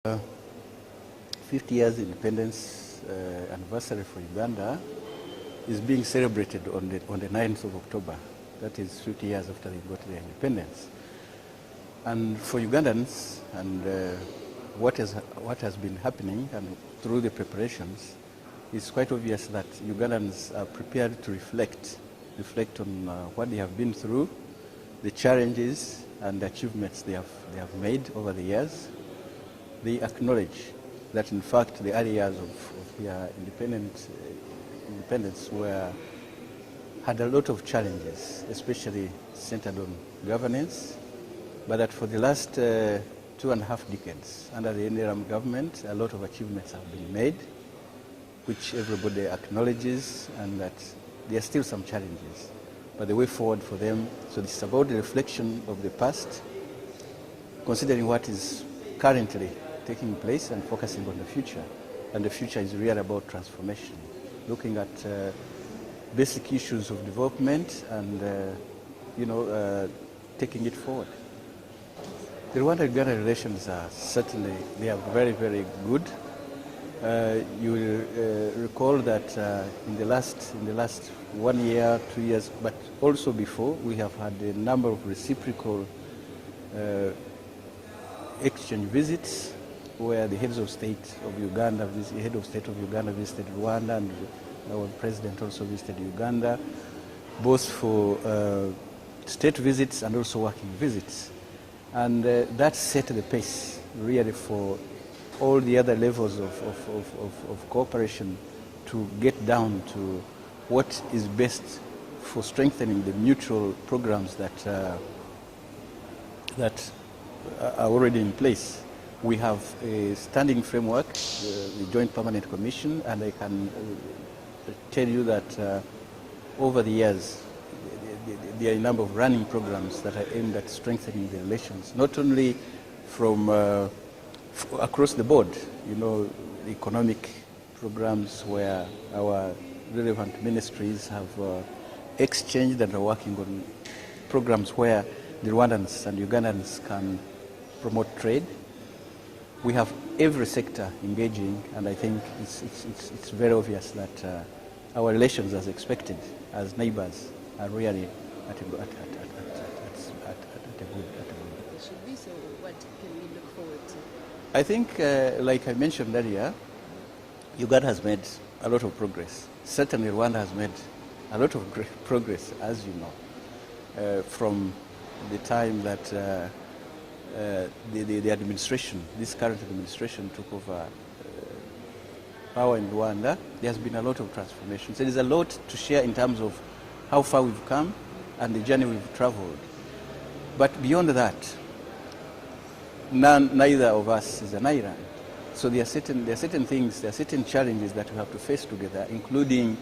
50 years independence anniversary for Uganda is being celebrated on the 9th of October. That is 50 years after they got their independence. And for Ugandans, and what has been happening and through the preparations, it's quite obvious that Ugandans are prepared to reflect on what they have been through, the challenges and the achievements they have made over the years. They acknowledge that, in fact, the early years of their independence had a lot of challenges, especially centered on governance, but that for the last 2.5 decades, under the NRM government, a lot of achievements have been made, which everybody acknowledges, and that there are still some challenges. But the way forward for them, so this is about the reflection of the past, considering what is currently taking place and focusing on the future. And the future is really about transformation, looking at basic issues of development and, taking it forward. The Rwanda-Uganda relations are certainly, they are very, very good. You will recall that in the last 1 year, 2 years, but also before, we have had a number of reciprocal exchange visits where the heads of state of Uganda, visited Rwanda, and our president also visited Uganda, both for state visits and also working visits. And that set the pace really for all the other levels of cooperation to get down to what is best for strengthening the mutual programs that are already in place. We have a standing framework, the Joint Permanent Commission, and I can tell you that over the years, there are a number of running programs that are aimed at strengthening the relations, not only from across the board, the economic programs where our relevant ministries have exchanged and are working on programs where the Rwandans and Ugandans can promote trade. We have every sector engaging, and I think it's very obvious that our relations, as expected, as neighbors, are really at a good. Should be, so what can we look forward to? I think, like I mentioned earlier, Uganda has made a lot of progress. Certainly Rwanda has made a lot of great progress, as you know, from the time that the administration, this current administration, took over power in Rwanda. There has been a lot of transformations. There is a lot to share in terms of how far we've come and the journey we've traveled. But beyond that, neither of us is an island. So there are certain things, there are certain challenges that we have to face together, including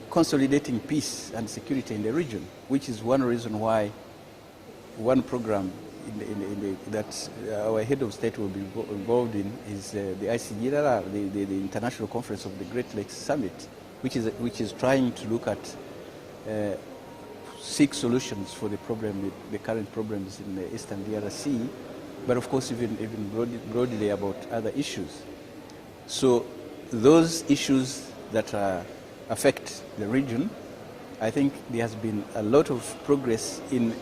consolidating peace and security in the region, which is one reason why one program that our head of state will be involved in is the ICGLR, the International Conference of the Great Lakes Summit, which is trying to look at seek solutions for the current problems in the Eastern DRC, but of course even broadly about other issues. So those issues that affect the region, I think there has been a lot of progress in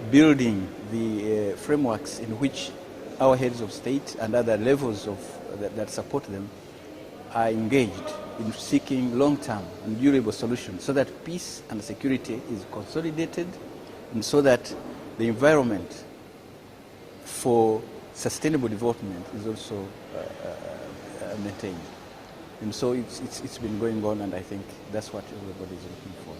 building the frameworks in which our heads of state and other levels that support them are engaged in seeking long-term and durable solutions so that peace and security is consolidated, and so that the environment for sustainable development is also maintained. And so it's been going on, and I think that's what everybody is looking for.